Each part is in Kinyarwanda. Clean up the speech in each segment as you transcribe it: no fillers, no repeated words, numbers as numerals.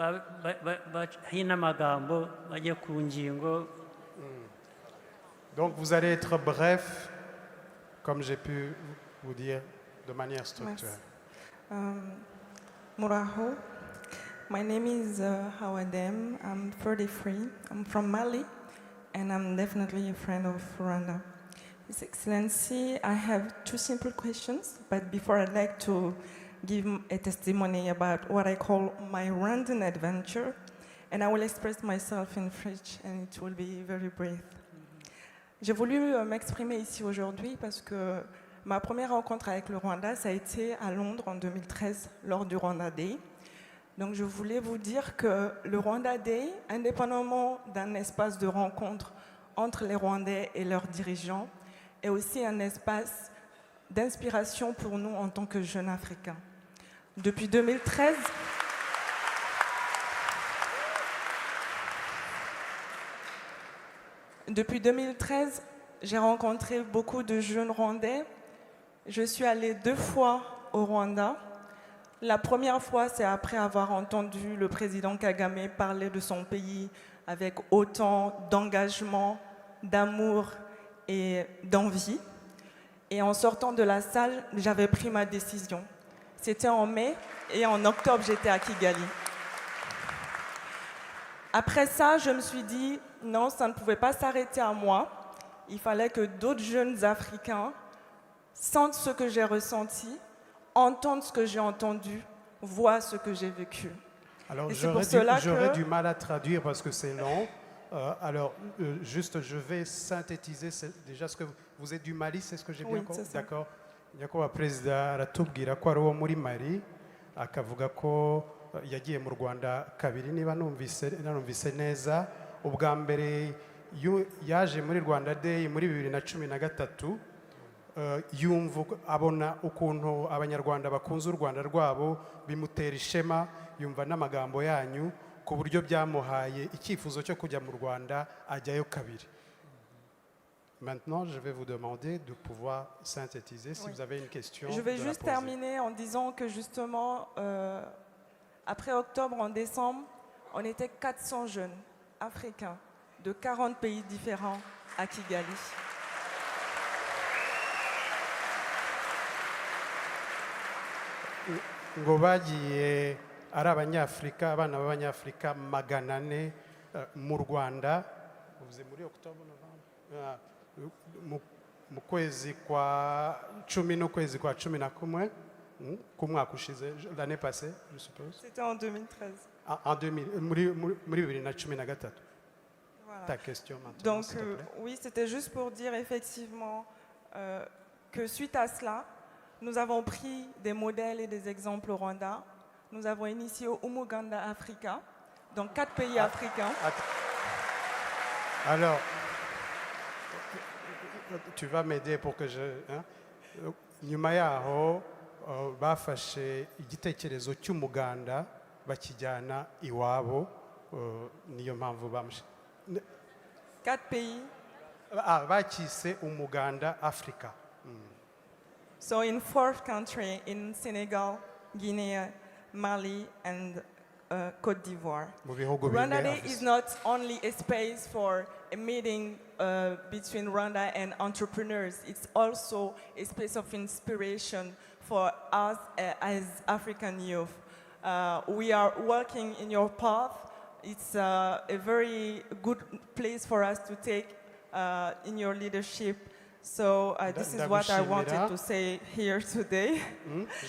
bahina amagambo bajye ku ngingo. Donc vous allez être bref, comme j'ai pu vous dire, de manière structurelle. Muraho. My name is Hawadem. I'm 33. I'm from Mali, and I'm definitely a friend of Rwanda. His Excellency, I have two simple questions, but before I'd like to give a testimony about what I call my Rwandan adventure, and I will express myself in French, and it will be very brief. J'ai voulu m'exprimer ici aujourd'hui parce que ma première rencontre avec le Rwanda, ça a été à Londres en 2013, lors du Rwanda Day. Donc je voulais vous dire que le Rwanda Day, indépendamment d'un espace de rencontre entre les Rwandais et leurs dirigeants, est aussi un espace d'inspiration pour nous en tant que jeunes Africains. Depuis 2013, j'ai rencontré beaucoup de jeunes Rwandais. Je suis allée 2 fois au Rwanda. La première fois, c'est après avoir entendu le président Kagame parler de son pays avec autant d'engagement, d'amour et d'envie. Et en sortant de la salle, j'avais pris ma décision. C'était en mai et en octobre, j'étais à Kigali. Après ça, je me suis dit, non, ça ne pouvait pas s'arrêter à moi. Il fallait que d'autres jeunes Africains sentent ce que j'ai ressenti, entendent ce que j'ai entendu, voient ce que j'ai vécu. Alors j'aurais du mal à traduire parce que c'est long. Juste, je vais synthétiser déjà ce que vous êtes du Mali, c'est ce que j'ai bien compris. D'accord. Nyakubahwa Perezida aratubwira ko ari uwo muri Mali, akavuga ko yagiye mu Rwanda kabiri niba nanumvise neza. Ubwa mbere yaje muri Rwanda Day muri 2013, yumva abona ukuntu abanyarwanda bakunze u Rwanda rwabo, bimutera ishema, yumva n'amagambo yanyu ku buryo byamuhaye icyifuzo cyo kujya mu Rwanda ajyayo kabiri. Maintenant, je vais vous demander de pouvoir synthétiser si vous avez une question. Je vais juste terminer en disant que justement, après octobre, en décembre, on était 400 jeunes africains de 40 pays différents à Kigali. Ngo bagiye ari abanyafrika, abana b'abanyafrika 400 mu Rwanda. Uvuze muri octobre, novembre, mu kwezi kwa 10 n'ukwezi kwa 11 ku mwaka ushize, l'année passée, je suppose. C'était en 2013. En 2013. Voilà. Ta question maintenant. Donc oui, c'était juste pour dire effectivement que suite à cela, nous avons pris des modèles et des exemples au Rwanda. Nous avons initié au Umuganda Africa, dans 4 pays africains. Alors, tu vas m'aider pour que je... Nyuma yaho bafashe igitekerezo cy'umuganda bakijyana iwabo, niyo mpamvu bamushe 4 pays. Bakise Umuganda Africa. So in 4th country, in Senegal, Guinea, Mali, and Côte d'Ivoire. Rwanda Day is not only a space for a meeting between Rwanda and entrepreneurs. It's also a space of inspiration for us as African youth. We are working in your path. It's a very good place for us to take in your leadership. So this is what I wanted to say here today.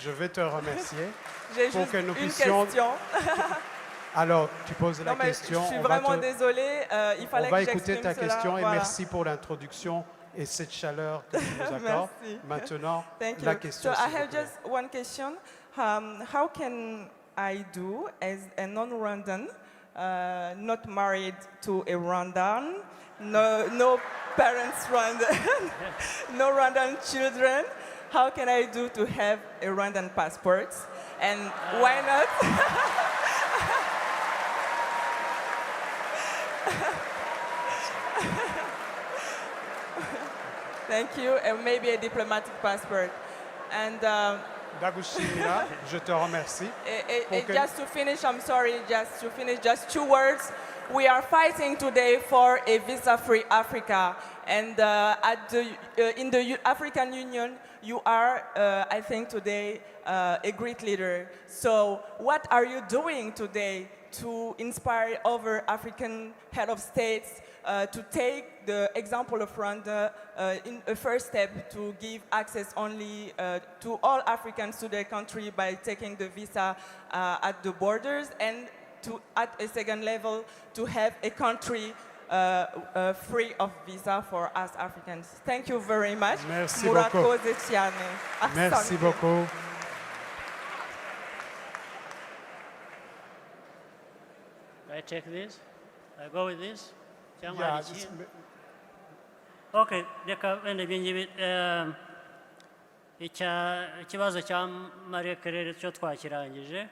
Je vais te remercier. J'ai juste une question. Alors, tu poses la question. Je suis vraiment désolée. Il fallait que j'exprime cela. On va écouter ta question et merci pour l'introduction et cette chaleur que tu nous accordes. Maintenant, la question. So I have just one question. How can I do as a non-Rwandan, not married to a Rwandan, no parents Rwandan, no Rwandan children? How can I do to have a Rwandan passport? And why not? Thank you. And maybe a diplomatic passport. And Ndagushimira, je te remercie. Just to finish, I'm sorry, just 2 words. We are fighting today for a visa-free Africa. And in the African Union, you are, I think today, a great leader. So what are you doing today to inspire other African head of states to take the example of Rwanda in a first step to give access only to all Africans to their country by taking the visa at the borders, and to, at a second level, to have a country free of visa for us Africans. Thank you very much. Merci beaucoup. Merci beaucoup. I take this? I go with this? Yeah, Okay, reka wenda ibingibi ikibazo cya Marie Claire cyo twakirangije.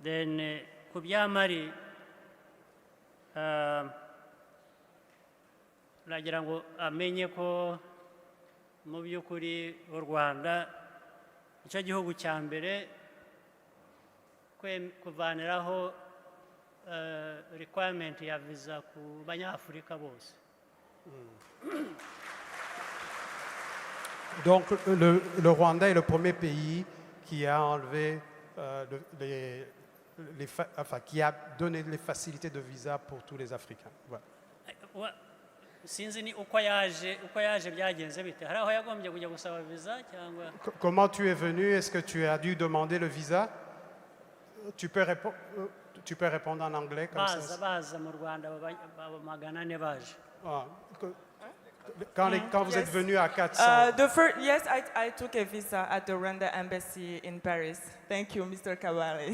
Then ku bya Marie nagira ngo amenye ko mu by'ukuri u Rwanda nicyo gihugu cya mbere kuvaniraho requirement ya visa ku banyafurika bose. Donc le Rwanda est le premier pays qui a enlevé enfin, qui a donné les facilités de visa pour tous les Africains. Voilà. Sinzi ni uko yaje byagenze bite, hari aho yagombye kujya gusaba visa cyangwa? Comment tu es venu? Est-ce que tu as dû demander le visa? Tu peux répondre en anglais comme ça. Baza mu Rwanda magana ane baje. Quand vous êtes venu à 400. Yes, I took a visa at the Rwanda embassy in Paris. Thank you, Mr. Kabale.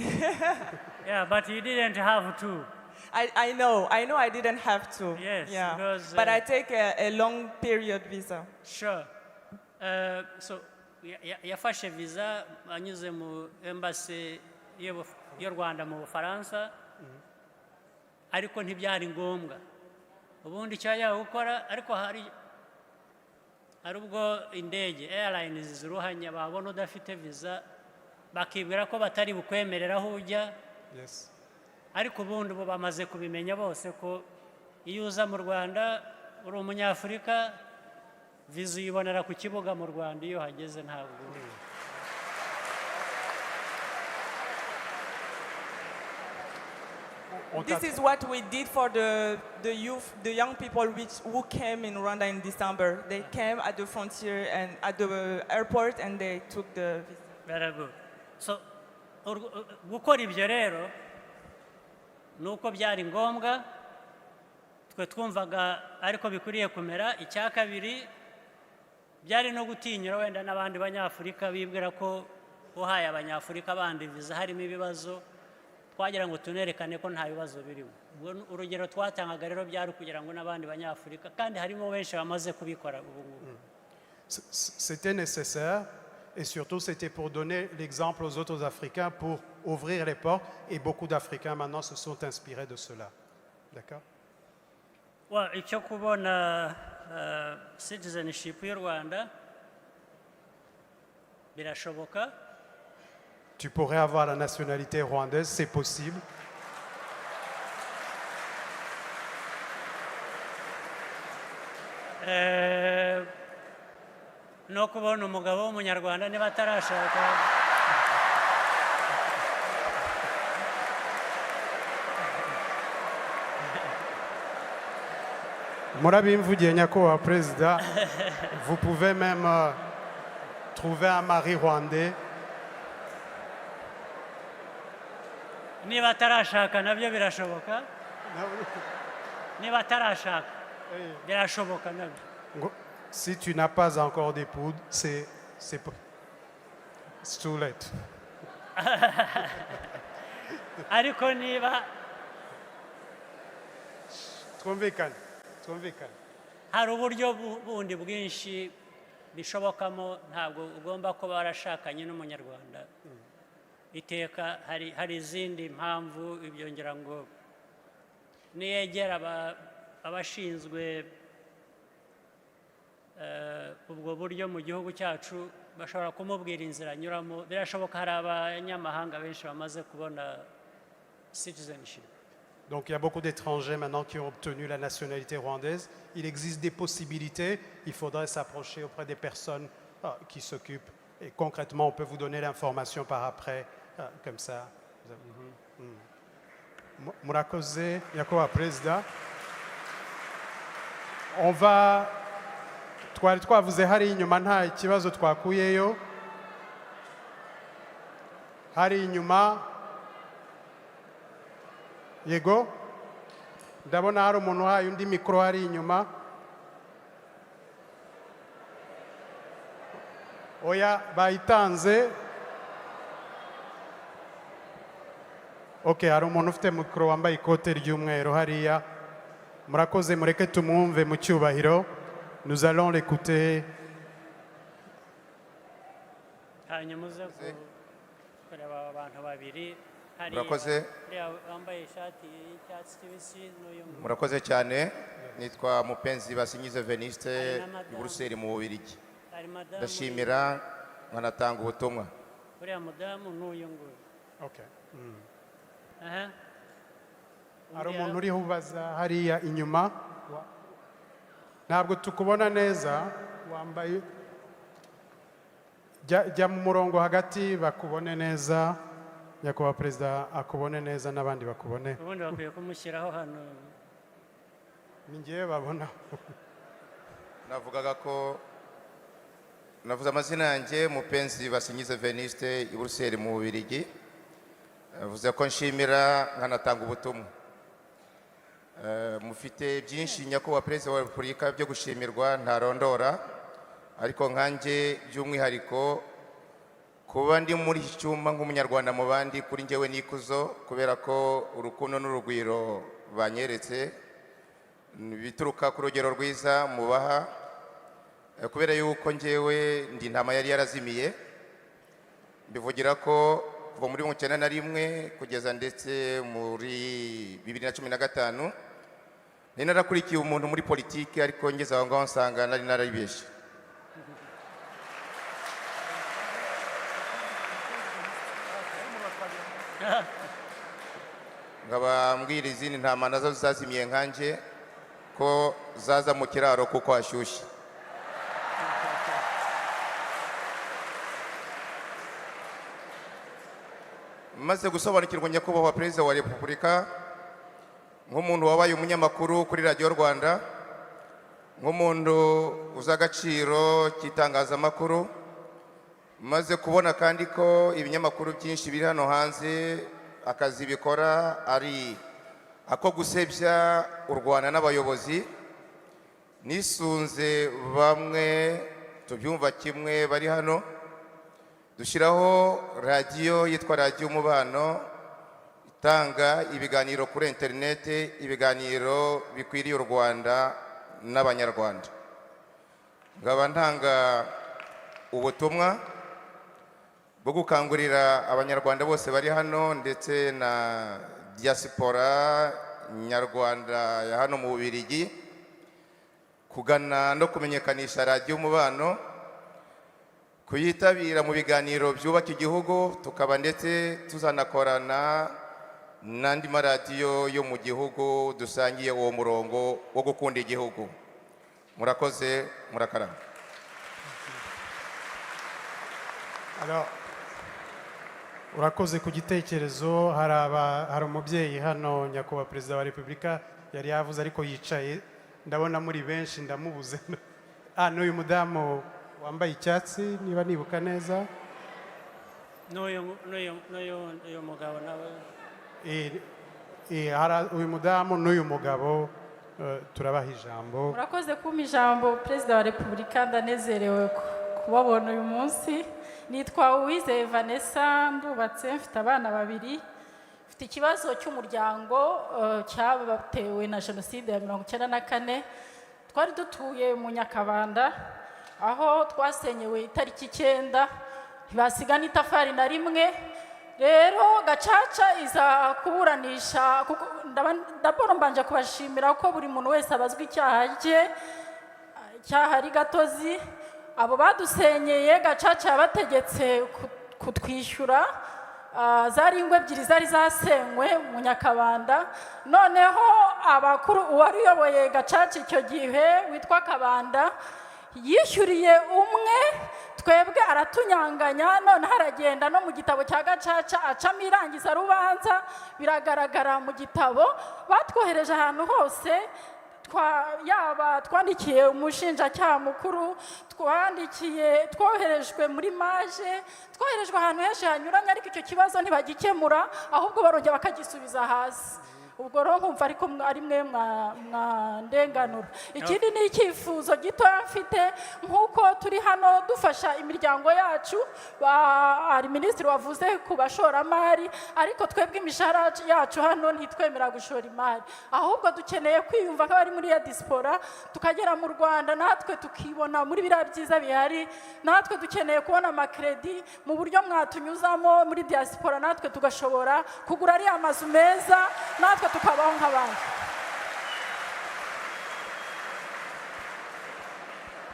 Yeah, but you didn't have to. I know I didn't have to. Yes, yeah. because, but I take a long period visa. Sure. So yafashe visa anyuze mu embassy y'u Rwanda mu Bufaransa, ariko ntibyari ngombwa. Ubundi cyajya gukora, ariko hari ubwo indege airlines ziruhanya babona udafite visa bakibwira ko batari bukwemerera aho ujya. Yes. Ariko ubundi bo bamaze kubimenya bose ko iyo uza mu Rwanda uri umunyafurika visa uyibonera ku kibuga mu Rwanda iyo hageze ntabwo. This is what we did for the youth, the young people who came in Rwanda in December. They came at the frontier and at the airport and they took the visa. Very good. So, gukora ibyo rero nuko byari ngombwa, twe twumvaga ariko bikuriye kumera. Icya kabiri byari no gutinyura wenda n'abandi banyafurika bibwira ko uhaye abanyafurika bandi visa harimo ibibazo, twagira ngo tunerekane ko nta bibazo birimo. Urugero twatangaga rero byari kugira ngo n'abandi banyafurika kandi harimo benshi bamaze kubikora ubu ngubu. C'était nécessaire et surtout c'était pour donner l'exemple aux autres Africains, pour ouvrir les portes, et beaucoup d'Africains maintenant se sont inspirés de cela. D'accord? Icyo kubona citizenship y'u Rwanda birashoboka. Tu pourrais avoir la nationalité rwandaise, c'est possible. No kubona umugabo w'umunyarwanda niba atarashaka. Murabimvugiye nyakubahwa Président, vous pouvez même trouver un mari rwandais. Niba atarashaka nabyo birashoboka. Niba atarashaka birashoboka nabyo. Si tu n'as pas encore d'épouse, c'est too late. Ariko niba twumvikane. hari uburyo bundi bwinshi bishobokamo, ntabwo ugomba kuba warashakanye n'umunyarwanda. Iteka hari izindi mpamvu, ibyongera ngo niyegera abashinzwe ubwo buryo mu gihugu cyacu bashobora kumubwira inzira anyuramo birashoboka hari abanyamahanga benshi bamaze kubona citizenship. Donc il y a beaucoup d'étrangers maintenant qui ont obtenu la nationalité rwandaise. Il existe des possibilités. Il faudrait s'approcher auprès des personnes qui s'occupent. Et concrètement, on peut vous donner l'information par après, comme ça. Murakoze, Nyakubahwa Perezida. On va... twari twavuze hari inyuma nta ikibazo twakuyeyo. Hari inyuma... Yego, ndabona hari umuntu uhaye undi mikoro hari inyuma. Oya, bayitanze. Okay, hari umuntu ufite mikoro wambaye ikote ry'umweru hariya. Murakoze, mureke tumwumve mu cyubahiro. Nous allons l'écouter. Hanyuma uze kureba abantu babiri. Murakoze. Murakoze cyane. Nitwa Mupenzi Basinyize Veniste i Buruseli mu Bubiligi. Ndashimira nkanatanga ubutumwa. Uriya mudamu n'uyu nguyu. Okay. Hari umuntu uriho ubaza hariya inyuma. Ntabwo tukubona neza, wambaye jya mu murongo hagati bakubone neza. Nyakubahwa Perezida akubone neza n'abandi bakubone. Ubundi bakwiye kumushyiraho hano. Ni ngewe babona. Navuze amazina yanjye Mupenzi Basinyize Veniste i Buruseli mu Bubiligi. Navuze ko nshimira nkanatanga ubutumwa. Mufite byinshi Nyakubahwa Perezida wa Repubulika byo gushimirwa ntarondora, ariko nkanjye by'umwihariko kuba ndi muri iki cyumba nk'umunyarwanda mu bandi kuri njyewe n'ikuzo, kubera ko urukundo n'urugwiro banyeretse bituruka ku rugero rwiza mubaha, kubera yuko njyewe ndi intama yari yarazimiye. Mbivugira ko kuva muri 1991 kugeza ndetse muri 2015 nari narakurikiye umuntu muri politiki, ariko ngeze aho ngaho nsanga nari naribeshye. Ngaba mbwira izindi ntama nazo zazimiye nkanje ko zaza mu kiraro kuko hashyushye. Maze gusobanukirwa Nyakubahwa Perezida wa Repubulika nk'umuntu wabaye umunyamakuru kuri Radio Rwanda, nk'umuntu uzi agaciro cy'itangazamakuru, maze kubona kandi ko ibinyamakuru byinshi biri hano hanze akazi bikora ari ako gusebya u Rwanda n'abayobozi, nisunze bamwe tubyumva kimwe bari hano, dushyiraho radiyo yitwa Radio Umubano itanga ibiganiro kuri interinete, ibiganiro bikwiriye u Rwanda n'abanyarwanda. Ngaba ntanga ubutumwa bwo gukangurira abanyarwanda bose bari hano ndetse na diaspora nyarwanda ya hano mu Bubiligi kugana no kumenyekanisha Radio Umubano, kuyitabira mu biganiro byubaka igihugu, tukaba ndetse tuzanakorana n'andi maradiyo yo mu gihugu dusangiye uwo murongo wo gukunda igihugu. Murakoze, murakarama. Alors, urakoze ku gitekerezo. Hari umubyeyi hano Nyakubahwa Perezida wa Repubulika yari yavuze ariko yicaye, ndabona muri benshi ndamubuze. N'uyu mudamu wambaye icyatsi niba nibuka neza. N'uyu mugabo nawe. Uyu mudamu n'uyu mugabo turabaha ijambo. Murakoze kumpa ijambo Perezida wa Repubulika, ndanezerewe kubabona uyu munsi. Nitwa Uwizeye Vanessa, ndubatse, mfite abana babiri. Mfite ikibazo cy'umuryango cyabatewe na Jenoside ya 1994. Twari dutuye mu Nyakabanda aho twasenyewe itariki 9, ntibasiga n'itafari na rimwe. Rero gacaca iza kuburanisha, ndabona mbanje kubashimira ko buri muntu wese abazwa icyaha cye, icyaha ari gatozi. abo badusenyeye gacaca yabategetse kutwishyura zari ingwe ebyiri zari zasenywe mu Nyakabanda. Noneho abakuru uwari uyoboye gacaca icyo gihe witwa Kabanda yishyuriye umwe, twebwe aratunyanganya, none haragenda no mu gitabo cya gacaca acamo irangiza rubanza, biragaragara mu gitabo. Batwohereje ahantu hose, yaba twandikiye umushinjacyaha mukuru, twoherejwe muri maje, twoherejwe ahantu henshi hanyuranye, ariko icyo kibazo ntibagikemura, ahubwo barongera bakagisubiza hasi. Ubwo rero nkumva ariko ari mwe mwandenganura. Ikindi ni icyifuzo gitoya mfite, nk'uko turi hano dufasha imiryango yacu, hari minisitiri wavuze ku bashoramari, ariko twebwe imishahara yacu hano ntitwemera gushora imari, ahubwo dukeneye kwiyumva nk'abari muri ya diaspora, tukagera mu Rwanda natwe tukibona muri biriya byiza bihari. Natwe dukeneye kubona amakredi mu buryo mwatunyuzamo muri diaspora, natwe tugashobora kugura ariya mazu meza, natwe tukabaho nk'abandi.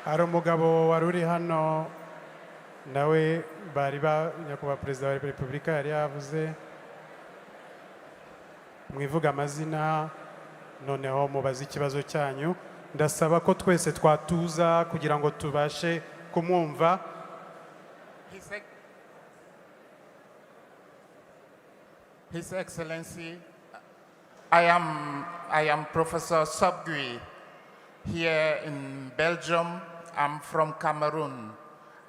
hari umugabo wari uri hano nawe nyakubahwa perezida wa repubulika yari yavuze, mwivuga amazina noneho mubaze ikibazo cyanyu. Ndasaba ko twese twatuza kugira ngo tubashe kumwumva. His Excellency, I am Professor Sobgui here in Belgium. I'm from Cameroon.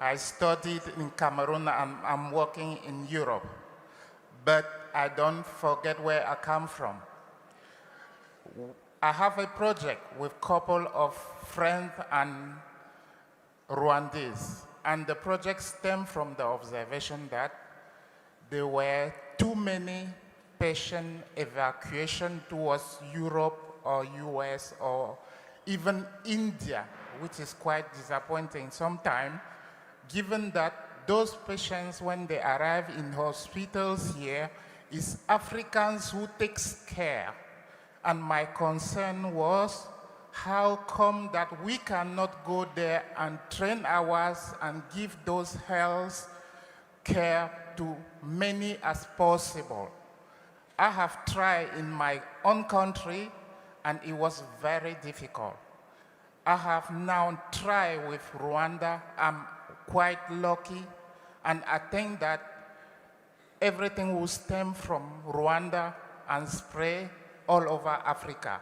I studied in Cameroon and I'm working in Europe. But I don't forget where I come from. I have a project with a couple of friends and Rwandese. And the project stemmed from the observation that there were too many patient evacuation towards Europe or US or even India, which is quite disappointing sometimes, given that those patients, when they arrive in hospitals here, is Africans who takes care. And my concern was, how come that we cannot go there and train ours and give those health care to many as possible? I have tried in my own country, and it was very difficult. I have now tried with Rwanda. I'm quite lucky, and I think that everything will stem from Rwanda and spread all over Africa.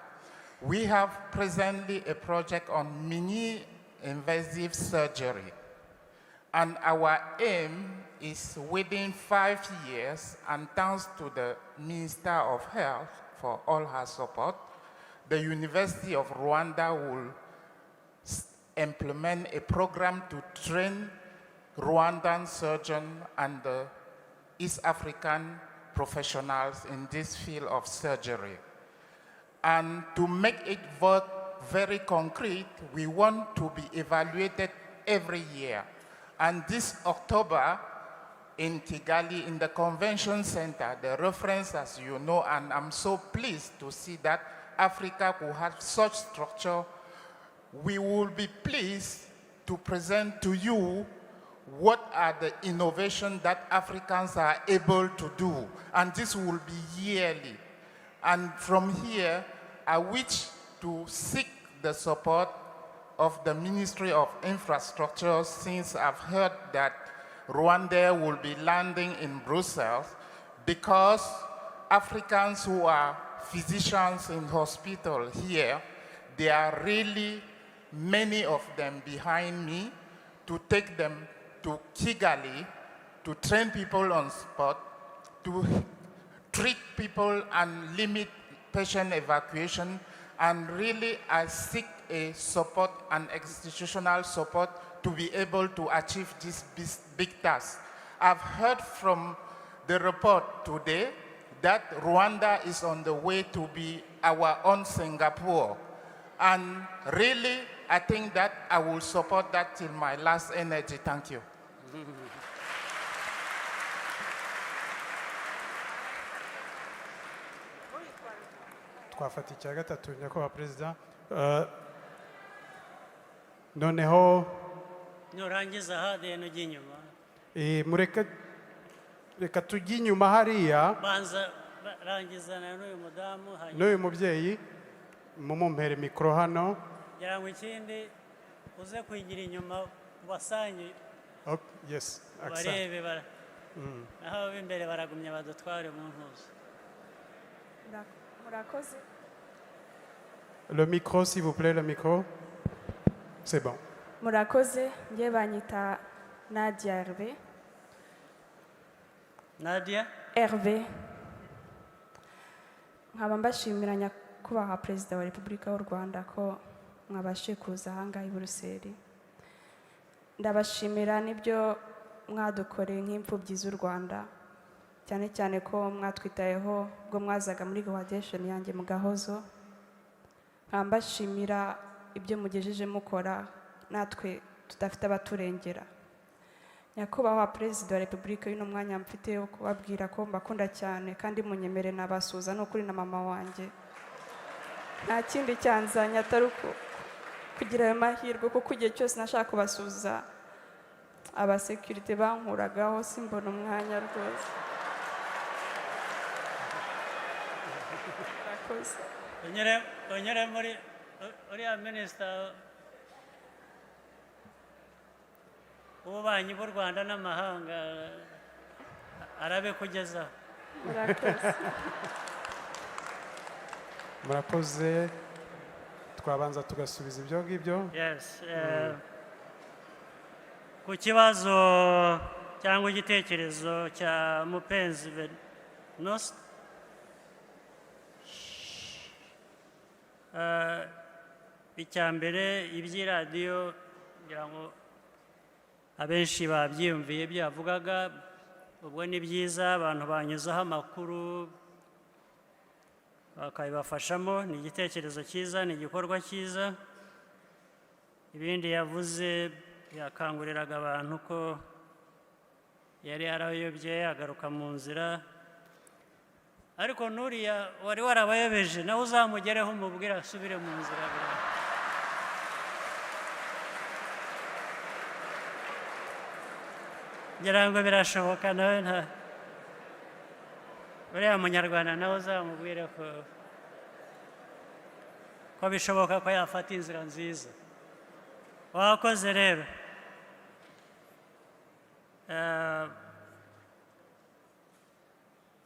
We have presently a project on mini-invasive surgery, and our aim is within 5 years, and thanks to the Minister of Health for all her support, the University of Rwanda will implement a program to train Rwandan surgeons and the East African professionals in this field of surgery. And to make it work very concrete, we want to be evaluated every year. And this October, in Kigali, in the Convention Center, the reference, as you know, and I'm so pleased to see that Africa will have such structure. We will be pleased to present to you what are the innovations that Africans are able to do. And this will be yearly. And from here, I wish to seek the support of the Ministry of Infrastructure, since I've heard that Rwanda will be landing in Brussels, because Africans who are physicians in hospital here, there are really many of them behind me, to take them to Kigali, to train people on spot, to treat people and limit patient evacuation. And really, I seek a support and institutional support to be able to achieve this big task. I've heard from the report today that Rwanda is on the way to be our own Singapore. And really, I think that I will support that till my last energy. Thank you. twafata icya gatatu nyakubahwa perezida. Noneho nurangiza hadiya n'ujya inyuma reka tujye inyuma hariya banza rangizana n'uyu mudamu hanyuma n'uyu mubyeyi mumumpere mikoro hano. ngira ngo ikindi uze kwigira inyuma ubasange Yes, barebe naho ab'imbere baragumye badutware mu ntuza. Murakoze. Le micro, s'il vous plaît, le micro. C'est bon. Murakoze, njye banyita Nadia Hervé. Nadia Hervé. Nkaba mbashimira nyakubahwa Perezida wa Repubulika y'u Rwanda ko mwabashije kuza aha ngaha i Buruseli. Ndabashimira n'ibyo mwadukoreye nk'imfubyi z'u Rwanda, cyane cyane ko mwatwitayeho ubwo mwazaga muri graduation yanjye mu Gahozo. Nkaba mbashimira ibyo mugejeje mukora natwe tudafite abaturengera. Nyakubahwa Perezida wa Repubulika y'uno mwanya mfite wo kubabwira ko mbakunda cyane kandi munyemere nabasuza n'ukuri na mama wanjye. Nta kindi cyanzanye atari kugira ayo mahirwe kuko igihe cyose nashaka kubasuza abasekirite bankuragaho simbona umwanya rwose. unyure muri uriya minisita w'ububanyi bw'u Rwanda n'amahanga arabikugezaho. Murakoze. Twabanza tugasubiza ibyo ngibyo. Yes. Ku kibazo cyangwa igitekerezo cya Mupenzi Venuste, icya mbere iby'iradiyo ngira ngo abenshi babyiyumviye ibyo yavugaga, ubwo ni byiza abantu banyuzaho amakuru bakabibafashamo, ni igitekerezo cyiza, ni igikorwa cyiza. Ibindi yavuze yakanguriraga abantu ko yari yarayobye agaruka mu nzira, ariko n'uriya wari warabayobeje nawe uzamugereho umubwire asubire mu nzira. ngira ngo birashoboka, nawe uriya munyarwanda nawe uzamubwire ko bishoboka ko yafata inzira nziza. Wakoze rero.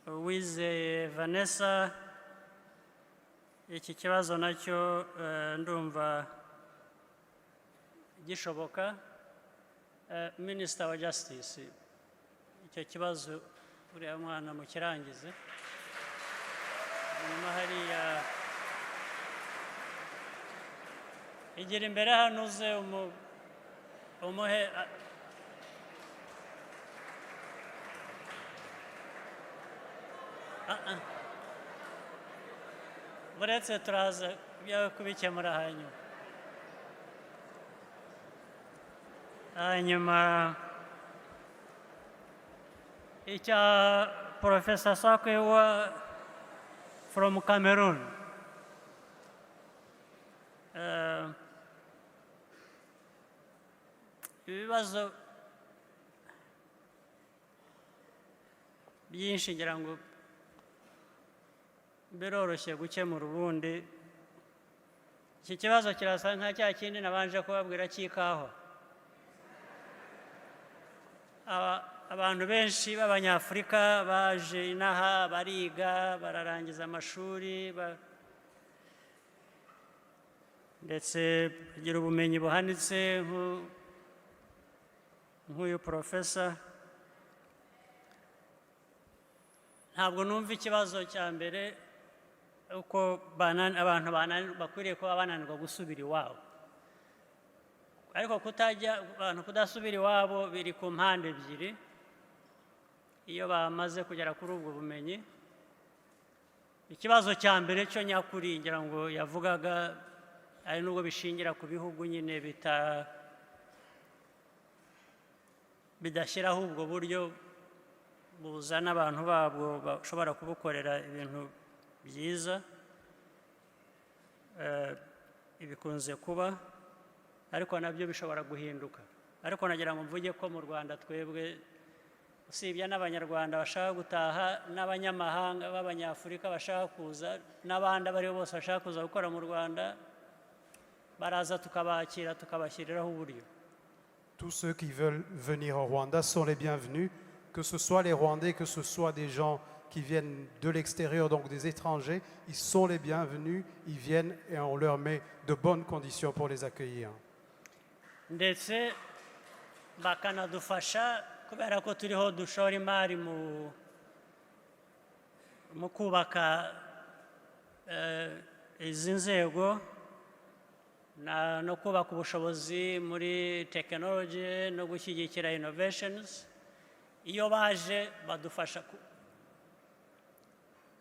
Uwizeye Vanessa, iki kibazo nacyo ndumva gishoboka. Minisita wa Justice, icyo kibazo uriya mwana mukirangize. Nyuma hariya igira imbere hano uze umuhe buretse turaza byawe kubikemura hanyuma icya Professor Sakwe from Cameroon. Ibibazo byinshi ngira ngo biroroshye gukemura ubundi. Iki kibazo kirasa nka cya kindi nabanje kubabwira cy'ikawa. Abantu benshi b'Abanyafurika baje inaha bariga bararangiza amashuri ndetse bagira ubumenyi buhanitse nk'uyu profesa. Ntabwo numva ikibazo cya mbere uko abantu bakwiriye kuba bananirwa gusubira iwabo, ariko abantu kudasubira iwabo biri ku mpande ebyiri. Iyo bamaze kugera kuri ubwo bumenyi, ikibazo cya mbere cyo nyakuri ngira ngo yavugaga ari nubwo bishingira ku bihugu nyine bidashyiraho ubwo buryo buzana abantu babwo bashobora kubukorera ibintu byiza. Ibikunze kuba, ariko nabyo bishobora guhinduka. ariko nagira ngo mvuge ko mu Rwanda twebwe usibye n'abanyarwanda bashaka gutaha n'abanyamahanga b'abanyafurika bashaka kuza n'abandi abo ari bo bose bashaka kuza gukora mu Rwanda baraza tukabakira tukabashyiriraho uburyo. Tous ceux qui veulent venir au Rwanda sont les bienvenus, que ce soit les Rwandais, que ce soit des gens qui viennent de l'extérieur, donc des étrangers, ils sont les bienvenus, ils viennent et on leur met de bonnes conditions pour les accueillir. Ndetse bakanadufasha kubera ko turiho dushora imari mu kubaka izi nzego no kubaka ubushobozi muri tekinoloji no gushyigikira innovations. Iyo baje badufasha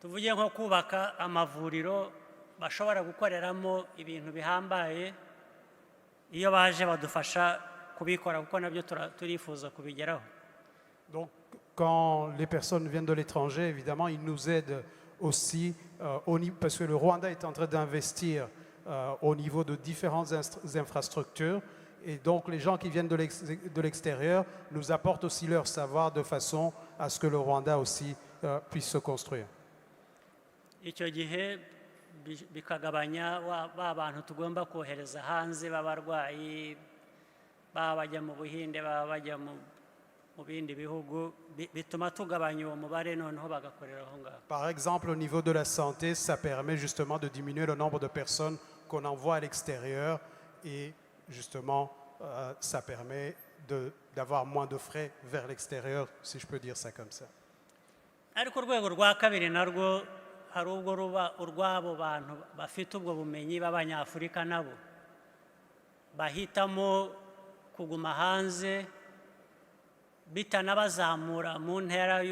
tuvuge nko kubaka amavuriro bashobora gukoreramo ibintu bihambaye, iyo baje badufasha kubikora kuko nabyo turifuza kubigeraho. Donc, quand les personnes viennent de l'étranger, évidemment, ils nous aident aussi, parce que le Rwanda est en train d'investir au niveau de différentes infrastructures. Et donc, les gens qui viennent de l'extérieur nous apportent aussi leur savoir de façon à ce que le Rwanda aussi puisse se construire. Icyo gihe bikagabanya ba bantu tugomba kohereza hanze b'abarwayi baba bajya mu Buhinde baba bajya mu bindi bihugu, bituma tugabanya uwo mubare noneho bagakorera aho ngaho. Par exemple, au niveau de la santé, ça permet justement de diminuer le nombre de personnes qu'on envoie à l'extérieur et justement, ça permet d'avoir moins de frais vers l'extérieur, si je peux dire ça comme ça. Ariko urwego rwa kabiri narwo hari ubwo ruba urwabo bantu bafite ubwo bumenyi b'abanyafurika nabo bahitamo kuguma hanze bitanabazamura mu ntera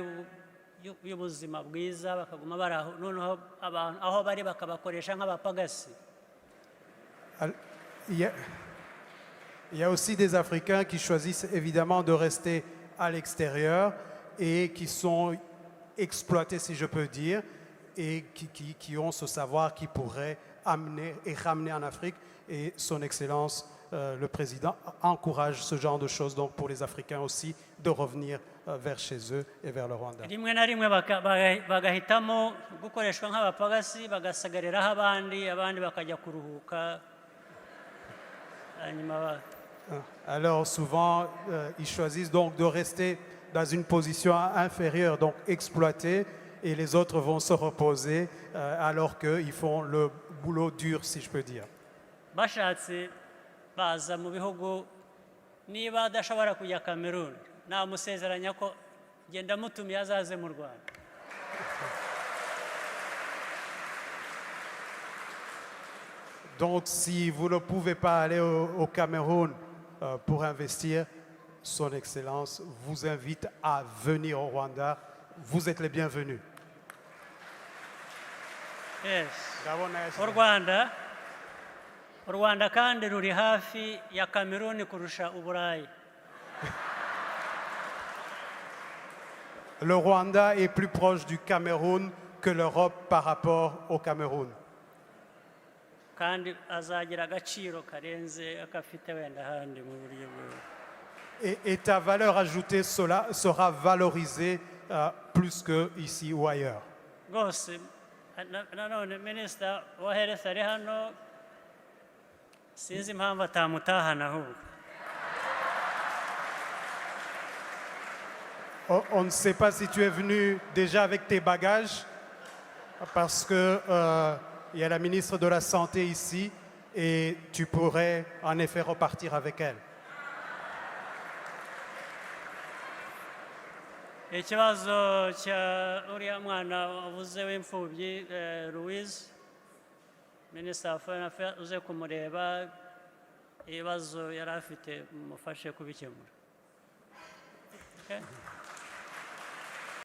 y'ubuzima bwiza, bakaguma bari aho noneho aho bari bakabakoresha nk'abapagasi. Il y a aussi des Africains qui choisissent évidemment de rester à l'extérieur et qui sont exploités, si je peux dire, et qui ont ce savoir qui pourrait amener et ramener en Afrique. Et son Excellence, le Président, encourage ce genre de choses donc pour les Africains aussi de revenir vers chez eux et vers le Rwanda. Rimwe na rimwe bagahitamo gukoreshwa nk'abapagasi bagasagariraho abandi bakajya kuruhuka. Alors souvent, ils choisissent donc de rester dans une position inférieure, donc exploités, et les autres vont se reposer alors qu'ils font le boulot dur, si je peux dire. Bashatse baza mu bihugu, niba adashobora kujya Cameroon namusezeranya ko genda mutumiye azaze mu Rwanda. Donc, si vous ne pouvez pas aller au Cameroun pour investir, Son Excellence vous invite à venir au Rwanda. Vous êtes les bienvenus. Yes. U Rwanda kandi ruri hafi ya Cameroon kurusha Uburayi. Le Rwanda est plus proche du Cameroun que l'Europe par rapport au Cameroun. Kandi azagira agaciro karenze akafite wenda handi mu buryo bwe. Et ta valeur ajoutée sera valorisée plus que ici ou ailleurs. Rwose nanone minisita wa health ari hano, sinzi impamvu atamutahana ahubwo. On ne sait pas si tu es venu déjà avec tes bagages, parce que il y a la ministre de la Santé ici et tu pourrais en effet repartir avec elle. Ikibazo cya uriya mwana wavuze w'imfubyi Louise, Minisita wa Foreign Affairs uze kumureba, ibibazo yari afite mufashe kubikemura. Okay?